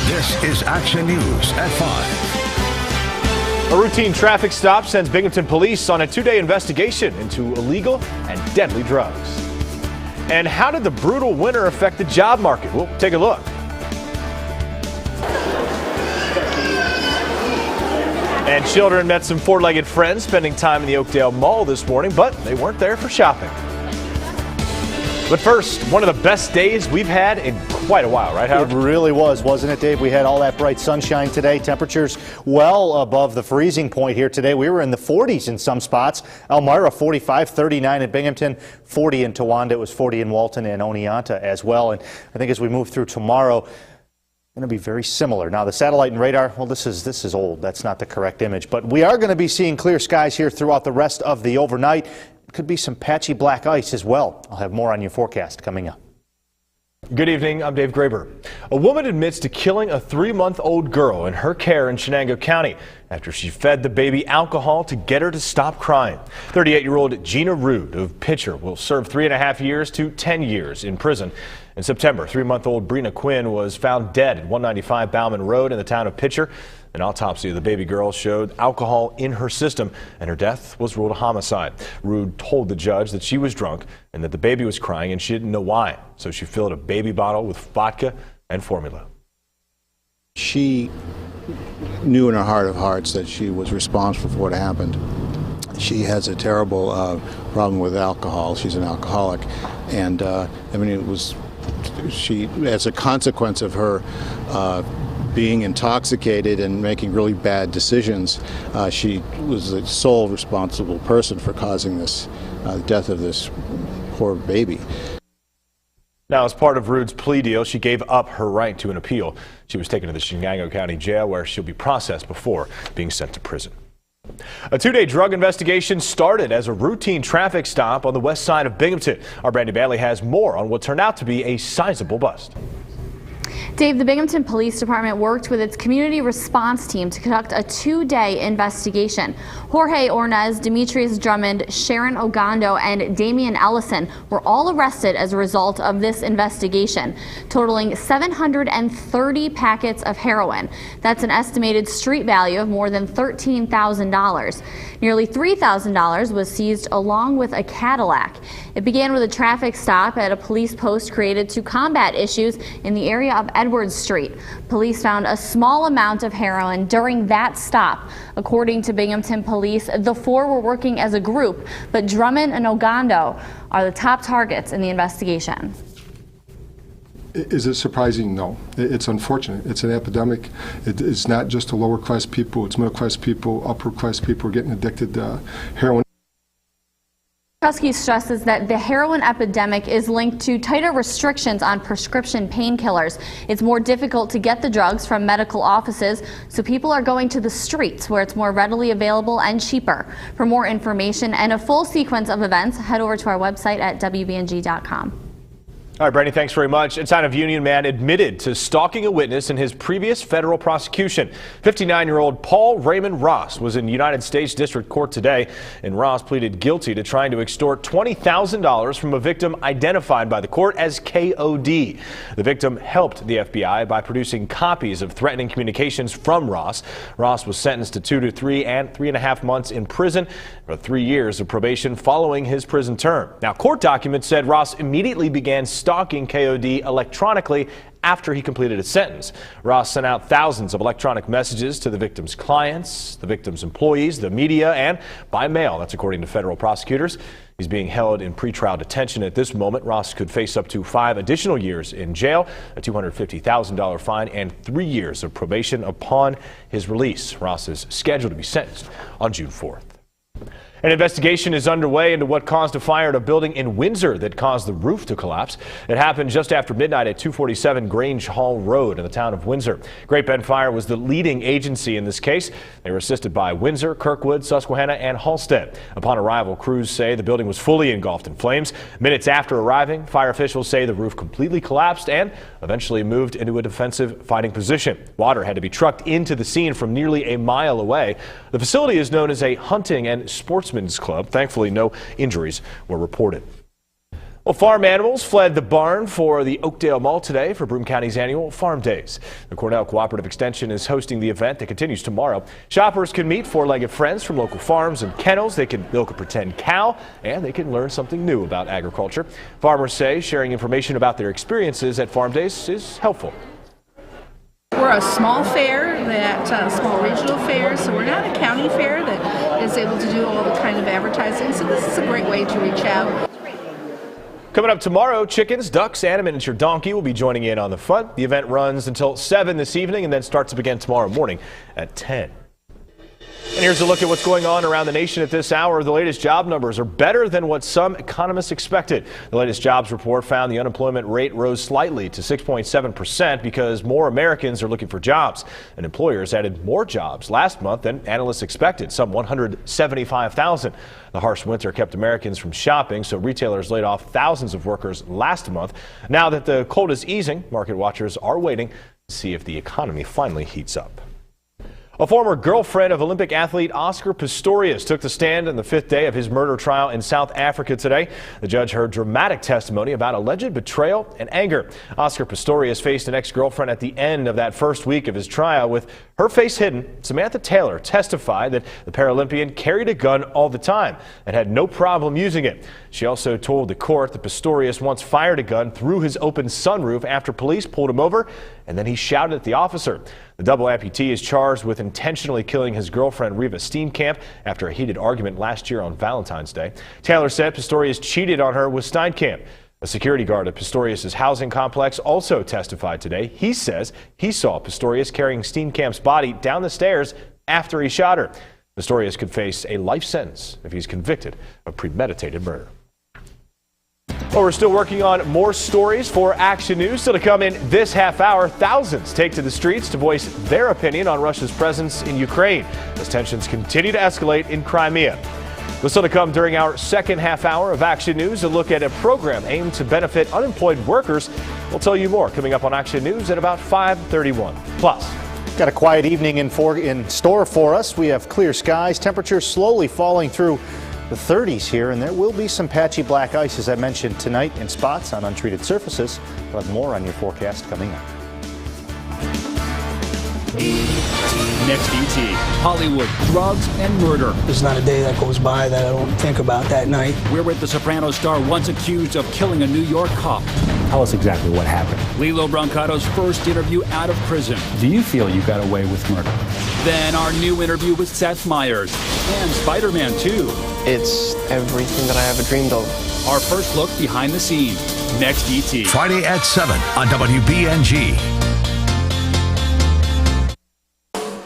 This is Action News at 5. A routine traffic stop sends Binghamton police on a 2-day investigation into illegal and deadly drugs. And how did the brutal winter affect the job market? We'll take a look. And children met some four-legged friends spending time in the Oakdale Mall this morning, but they weren't there for shopping. But first, one of the best days we've had in quite a while, right, Howard? It really was, wasn't it, Dave? We had all that bright sunshine today. Temperatures well above the freezing point here today. We were in the 40s in some spots. Elmira 45, 39 in Binghamton, 40 in Towanda. It was 40 in Walton and Oneonta as well. And I think as we move through tomorrow, going to be very similar. Now, the satellite and radar, well, this is old. That's not the correct image. But we are going to be seeing clear skies here throughout the rest of the overnight. Could be some patchy black ice as well. I'll have more on your forecast coming up. Good evening. I'm Dave Graber. A woman admits to killing a 3-month-old girl in her care in Shenango County after she fed the baby alcohol to get her to stop crying. 38-year-old Gina Rude of Pitcher will serve 3.5 years to 10 years in prison. In September, 3-month-old Brina Quinn was found dead at 195 Bauman Road in the town of Pitcher. An autopsy of the baby girl showed alcohol in her system, and her death was ruled a homicide. Rude told the judge that she was drunk and that the baby was crying and she didn't know why. So she filled a baby bottle with vodka and formula. She knew in her heart of hearts that she was responsible for what happened. She has a terrible problem with alcohol. She's an alcoholic. And I mean, it was, she, as a consequence of her being intoxicated and making really bad decisions, she was the sole responsible person for causing this death of this poor baby. Now, as part of Rude's plea deal, she gave up her right to an appeal. She was taken to the Shenango County Jail, where she'll be processed before being sent to prison. A 2-day drug investigation started as a routine traffic stop on the west side of Binghamton. Our Brandy Bailey has more on what turned out to be a sizable bust. Dave, the Binghamton Police Department worked with its community response team to conduct a 2-day investigation. Jorge Ornez, Demetrius Drummond, Sharon Ogando, and Damian Ellison were all arrested as a result of this investigation, totaling 730 packets of heroin. That's an estimated street value of more than $13,000. Nearly $3,000 was seized along with a Cadillac. It began with a traffic stop at a police post created to combat issues in the area of Edwards Street. Police found a small amount of heroin during that stop. According to Binghamton Police, the four were working as a group, but Drummond and Ogando are the top targets in the investigation. Is it surprising? No. It's unfortunate. It's an epidemic. It's not just to lower class people. It's middle class people, upper class people are getting addicted to heroin. Husky stresses that the heroin epidemic is linked to tighter restrictions on prescription painkillers. It's more difficult to get the drugs from medical offices, so people are going to the streets where it's more readily available and cheaper. For more information and a full sequence of events, head over to our website at WBNG.com. All right, Brandy, thanks very much. A town of Union man admitted to stalking a witness in his previous federal prosecution. 59-year-old Paul Raymond Ross was in United States District Court today, and Ross pleaded guilty to trying to extort $20,000 from a victim identified by the court as KOD. The victim helped the FBI by producing copies of threatening communications from Ross. Ross was sentenced to 2 to 3 and 3.5 months in prison for 3 years of probation following his prison term. Now, court documents said Ross immediately began stalking KOD electronically after he completed his sentence. Ross sent out thousands of electronic messages to the victim's clients, the victim's employees, the media, and by mail. That's according to federal prosecutors. He's being held in pretrial detention at this moment. Ross could face up to 5 additional years in jail, a $250,000 fine, and 3 years of probation upon his release. Ross is scheduled to be sentenced on June 4th. An investigation is underway into what caused a fire at a building in Windsor that caused the roof to collapse. It happened just after midnight at 247 Grange Hall Road in the town of Windsor. Great Bend Fire was the leading agency in this case. They were assisted by Windsor, Kirkwood, Susquehanna, and Halstead. Upon arrival, crews say the building was fully engulfed in flames. Minutes after arriving, fire officials say the roof completely collapsed and eventually moved into a defensive fighting position. Water had to be trucked into the scene from nearly a mile away. The facility is known as a hunting and sportsman's club. Thankfully, no injuries were reported. Well, farm animals fled the barn for the Oakdale Mall today for Broome County's annual Farm Days. The Cornell Cooperative Extension is hosting the event that continues tomorrow. Shoppers can meet four-legged friends from local farms and kennels. They can milk a pretend cow, and they can learn something new about agriculture. Farmers say sharing information about their experiences at Farm Days is helpful. We're a small fair, small regional fair, so we're not a county fair that is able to do all the kind of advertising. So this is a great way to reach out. Coming up tomorrow, chickens, ducks, and a miniature donkey will be joining in on the fun. The event runs until 7 this evening and then starts up again tomorrow morning at 10. And here's a look at what's going on around the nation at this hour. The latest job numbers are better than what some economists expected. The latest jobs report found the unemployment rate rose slightly to 6.7% because more Americans are looking for jobs. And employers added more jobs last month than analysts expected, some 175,000. The harsh winter kept Americans from shopping, so retailers laid off thousands of workers last month. Now that the cold is easing, market watchers are waiting to see if the economy finally heats up. A former girlfriend of Olympic athlete Oscar Pistorius took the stand on the 5th day of his murder trial in South Africa today. The judge heard dramatic testimony about alleged betrayal and anger. Oscar Pistorius faced an ex-girlfriend at the end of that first week of his trial. With her face hidden, Samantha Taylor testified that the Paralympian carried a gun all the time and had no problem using it. She also told the court that Pistorius once fired a gun through his open sunroof after police pulled him over, and then he shouted at the officer. The double amputee is charged with intentionally killing his girlfriend Reva Steenkamp after a heated argument last year on Valentine's Day. Taylor said Pistorius cheated on her with Steenkamp. A security guard at Pistorius' housing complex also testified today. He says he saw Pistorius carrying Steenkamp's body down the stairs after he shot her. Pistorius could face a life sentence if he's convicted of premeditated murder. Well, we're still working on more stories for Action News. Still to come in this half hour, thousands take to the streets to voice their opinion on Russia's presence in Ukraine as tensions continue to escalate in Crimea. Still to come during our second half hour of Action News, a look at a program aimed to benefit unemployed workers. We'll tell you more coming up on Action News at about 5:31. Plus, got a quiet evening in store for us. We have clear skies, temperatures slowly falling through the 30s here, and there will be some patchy black ice, as I mentioned, tonight in spots on untreated surfaces. We'll have more on your forecast coming up. Next ET, Hollywood, drugs and murder. There's not a day that goes by that I don't think about that night. We're with the Sopranos star once accused of killing a New York cop. Tell us exactly what happened. Lilo Brancato's first interview out of prison. Do you feel you got away with murder? Then our new interview with Seth Meyers and Spider-Man 2. It's everything that I ever dreamed of. Our first look behind the scenes. Next ET. Friday at 7 on WBNG.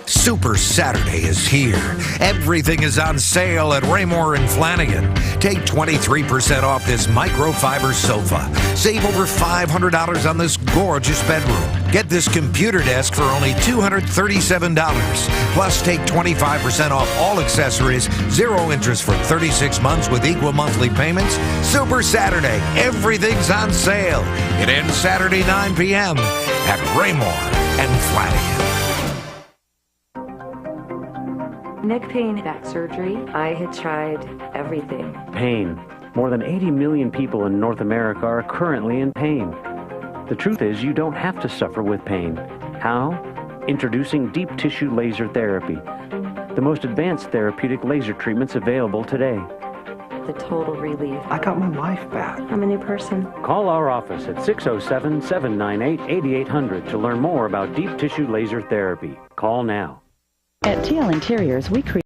Super Saturday is here. Everything is on sale at Raymore and Flanagan. Take 23% off this microfiber sofa. Save over $500 on this gorgeous bedroom. Get this computer desk for only $237. Plus, take 25% off all accessories, 0 interest for 36 months with equal monthly payments. Super Saturday. Everything's on sale. It ends Saturday 9 p.m. at Raymore and Flanagan. Neck pain, back surgery. I had tried everything. Pain. More than 80 million people in North America are currently in pain. The truth is, you don't have to suffer with pain. How? Introducing deep tissue laser therapy, the most advanced therapeutic laser treatments available today. The total relief. I got my life back. I'm a new person. Call our office at 607-798-8800 to learn more about deep tissue laser therapy. Call now. At TL Interiors, we create